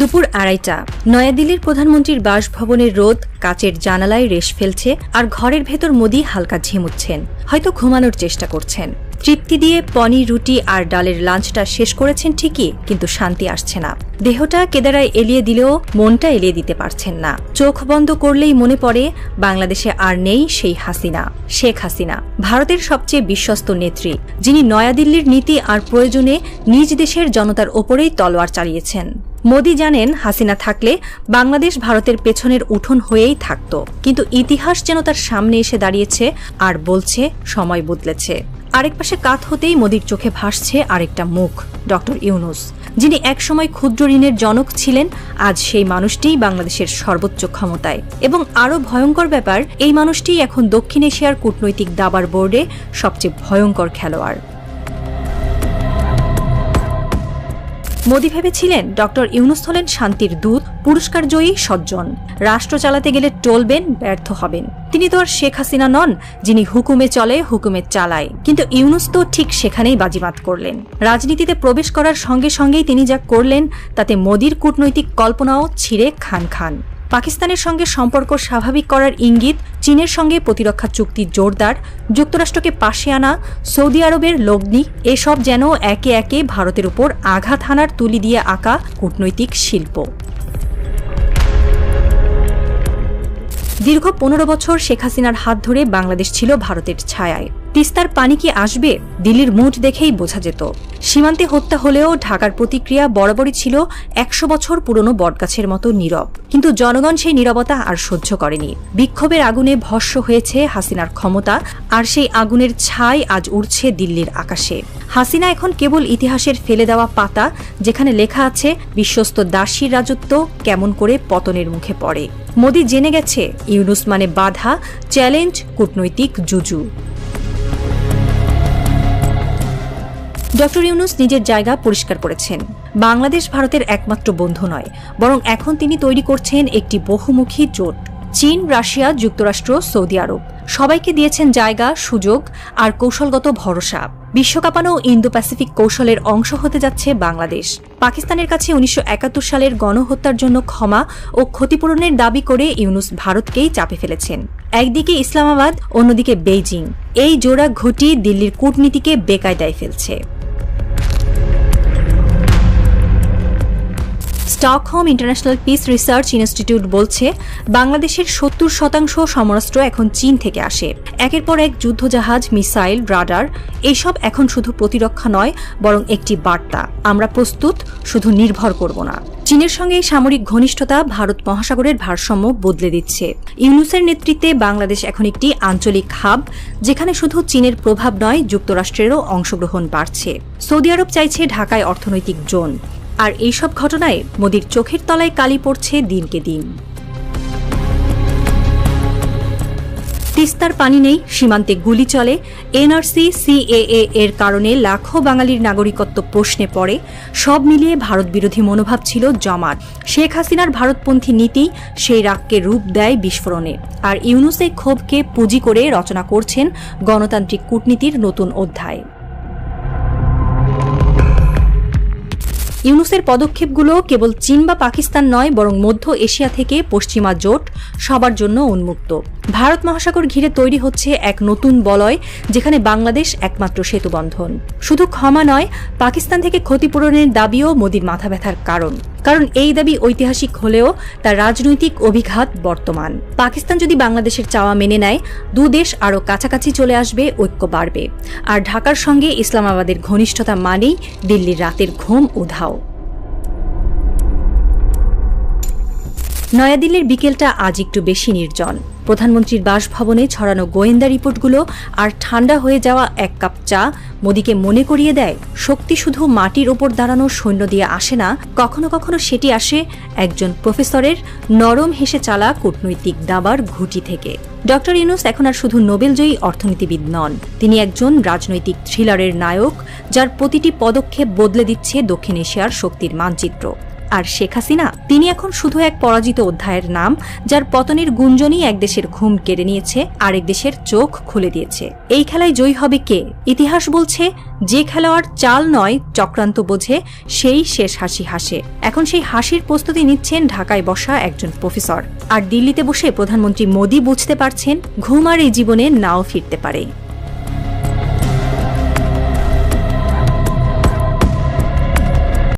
দুপুর 2:30 নয়াদিল্লির প্রধানমন্ত্রীর বাসভবনের রোদ কাচের জানালায় রেশ ফেলছে, আর ঘরের ভেতর মোদি হালকা ঝিমুচ্ছেন, হয়তো ঘুমানোর চেষ্টা করছেন। তৃপ্তি দিয়ে পনির, রুটি আর ডালের লাঞ্চটা শেষ করেছেন ঠিকই, কিন্তু শান্তি আসছে না। দেহটা কেদারায় এলিয়ে দিলেও মনটা এলিয়ে দিতে পারছেন না। চোখ বন্ধ করলেই মনে পড়ে বাংলাদেশে আর নেই সেই হাসিনা, শেখ হাসিনা, ভারতের সবচেয়ে বিশ্বস্ত নেত্রী, যিনি নয়াদিল্লির নীতি আর প্রয়োজনে নিজ দেশের জনতার ওপরেই তলোয়ার চালিয়েছেন। মোদি জানেন হাসিনা থাকলে বাংলাদেশ ভারতের পেছনের উঠোন হয়েই থাকত, কিন্তু ইতিহাস যেন তার সামনে এসে দাঁড়িয়েছে আর বলছে সময় বদলেছে। আরেক পাশে কাত হতেই মোদির চোখে ভাসছে আরেকটা মুখ, ডক্টর ইউনূস, যিনি একসময় ক্ষুদ্র ঋণের জনক ছিলেন। আজ সেই মানুষটিই বাংলাদেশের সর্বোচ্চ ক্ষমতায়, এবং আরও ভয়ঙ্কর ব্যাপার, এই মানুষটিই এখন দক্ষিণ এশিয়ার কূটনৈতিক দাবার বোর্ডে সবচেয়ে ভয়ঙ্কর খেলোয়াড়। মোদি ভেবেছিলেন ডক্টর ইউনূস হলেন শান্তির দূত, পুরস্কার জয়ী সজ্জন, রাষ্ট্র চালাতে গেলে টলবেন, ব্যর্থ হবেন। তিনি তো আর শেখ হাসিনা নন, যিনি হুকুমে চলে, হুকুমে চালায়। কিন্তু ইউনূস তো ঠিক সেখানেই বাজিমাত করলেন। রাজনীতিতে প্রবেশ করার সঙ্গে সঙ্গেই তিনি যা করলেন, তাতে মোদির কূটনৈতিক কল্পনাও ছিঁড়ে খান খান। পাকিস্তানের সঙ্গে সম্পর্ক স্বাভাবিক করার ইঙ্গিত, চীনের সঙ্গে প্রতিরক্ষা চুক্তি জোরদার, যুক্তরাষ্ট্রকে পাশে আনা, সৌদি আরবের লগ্নি, এসব যেন একে একে ভারতের উপর আঘাত হানার তুলি দিয়ে আঁকা কূটনৈতিক শিল্প। দীর্ঘ 15 বছর শেখ হাসিনার হাত ধরে বাংলাদেশ ছিল ভারতের ছায়ায়। তিস্তার পানি কি আসবে, দিল্লির মুড দেখেই বোঝা যেত। সীমান্তে হত্যা হলেও ঢাকার প্রতিক্রিয়া বরাবরই ছিল 100 বছর পুরনো বটগাছের মতো নীরব। কিন্তু জনগণ সেই নীরবতা আর সহ্য করেনি। বিক্ষোভের আগুনে ভস্ম হয়েছে হাসিনার ক্ষমতা, আর সেই আগুনের ছাই আজ উড়ছে দিল্লির আকাশে। হাসিনা এখন কেবল ইতিহাসের ফেলে দেওয়া পাতা, যেখানে লেখা আছে বিশ্বস্ত দাসীর রাজত্ব কেমন করে পতনের মুখে পড়ে। মোদি জেনে গেছে ইউনূস মানে বাধা, চ্যালেঞ্জ, কূটনৈতিক জুজু। ডক্টর ইউনূস নিজের জায়গা পরিষ্কার করেছেন। বাংলাদেশ ভারতের একমাত্র বন্ধু নয়, বরং এখন তিনি তৈরি করছেন একটি বহুমুখী জোট। চীন, রাশিয়া, যুক্তরাষ্ট্র, সৌদি আরব সবাইকে দিয়েছেন জায়গা, সুযোগ আর কৌশলগত ভরসা। বিশ্বকাপানো ইন্দো প্যাসিফিক কৌশলের অংশ হতে যাচ্ছে বাংলাদেশ। পাকিস্তানের কাছে 1971 সালের গণহত্যার জন্য ক্ষমা ও ক্ষতিপূরণের দাবি করে ইউনূস ভারতকেই চাপে ফেলেছেন। একদিকে ইসলামাবাদ, অন্যদিকে বেইজিং, এই জোড়া ঘুঁটি দিল্লির কূটনীতিকে বেকায়দায় ফেলছে। Stockholm international piece research institute বলছে, বাংলাদেশের 70% সমরাস্ত্র এখন চীন থেকে আসে। একের পর এক যুদ্ধজাহাজ, মিসাইল, রাডার, এইসব এখন শুধু প্রতিরক্ষা নয়, বরং একটি বার্তা, আমরা প্রস্তুত, শুধু নির্ভর করব না। চীনের সঙ্গে সামরিক ঘনিষ্ঠতা ভারত মহাসাগরের ভারসাম্য বদলে দিচ্ছে। ইউনূসের নেতৃত্বে বাংলাদেশ এখন একটি আঞ্চলিক হাব, যেখানে শুধু চীনের প্রভাব নয়, যুক্তরাষ্ট্রেরও অংশগ্রহণ বাড়ছে। সৌদি আরব চাইছে ঢাকায় অর্থনৈতিক জোন। আর এইসব ঘটনায় মোদির চোখের তলায় কালি পড়ছে দিনকে দিন। তিস্তার পানি নেই, সীমান্তে গুলি চলে, এনআরসি, সিএএ এর কারণে লাখো বাঙালির নাগরিকত্ব প্রশ্নে পড়ে। সব মিলিয়ে ভারত বিরোধী মনোভাব ছিল জমাট। শেখ হাসিনার ভারতপন্থী নীতি সেই রাগকে রূপ দেয় বিস্ফোরণে। আর ইউনূস এই ক্ষোভকে পুঁজি করে রচনা করছেন গণতান্ত্রিক কূটনীতির নতুন অধ্যায়। ইউনূসের পদক্ষেপগুলো কেবল চীন বা পাকিস্তান নয়, বরং মধ্য এশিয়া থেকে পশ্চিমা জোট সবার জন্য উন্মুক্ত। ভারত মহাসাগর ঘিরে তৈরি হচ্ছে এক নতুন বলয়, যেখানে বাংলাদেশ একমাত্র সেতুবন্ধন। শুধু ক্ষমা নয়, পাকিস্তান থেকে ক্ষতিপূরণের দাবিও মোদির মাথা ব্যথার কারণ। কারণ এই দাবি ঐতিহাসিক হলেও তার রাজনৈতিক অভিঘাত বর্তমান। পাকিস্তান যদি বাংলাদেশের চাওয়া মেনে নেয়, দুদেশ আরও কাছাকাছি চলে আসবে, ঐক্য বাড়বে। আর ঢাকার সঙ্গে ইসলামাবাদের ঘনিষ্ঠতা মানেই দিল্লির রাতের ঘুম উধাও। নয়াদিল্লির বিকেলটা আজ একটু বেশি নির্জন। প্রধানমন্ত্রীর বাসভবনে ছড়ানো গোয়েন্দা রিপোর্টগুলো আর ঠান্ডা হয়ে যাওয়া এক কাপ চা মোদিকে মনে করিয়ে দেয়, শক্তি শুধু মাটির ওপর দাঁড়ানো সৈন্য দিয়ে আসে না, কখনো কখনো সেটি আসে একজন প্রফেসরের নরম হেসে চালা কূটনৈতিক দাবার ঘুঁটি থেকে। ডক্টর ইউনূস এখন আর শুধু নোবেলজয়ী অর্থনীতিবিদ নন, তিনি একজন রাজনৈতিক থ্রিলারের নায়ক, যার প্রতিটি পদক্ষেপ বদলে দিচ্ছে দক্ষিণ এশিয়ার শক্তির মানচিত্র। আর শেখ হাসিনা, তিনি এখন শুধু এক পরাজিত অধ্যায়ের নাম, যার পতনের গুঞ্জনই এক দেশের ঘুম কেড়ে নিয়েছে, আরেক দেশের চোখ খুলে দিয়েছে। এই খেলায় জয়ী হবে কে? ইতিহাস বলছে, যে খেলোয়াড় চাল নয় চক্রান্ত বোঝে, সেই শেষ হাসি হাসে। এখন সেই হাসির প্রস্তুতি নিচ্ছেন ঢাকায় বসা একজন প্রফেসর। আর দিল্লিতে বসে প্রধানমন্ত্রী মোদি বুঝতে পারছেন, ঘুম আর এই জীবনে নাও ফিরতে পারে।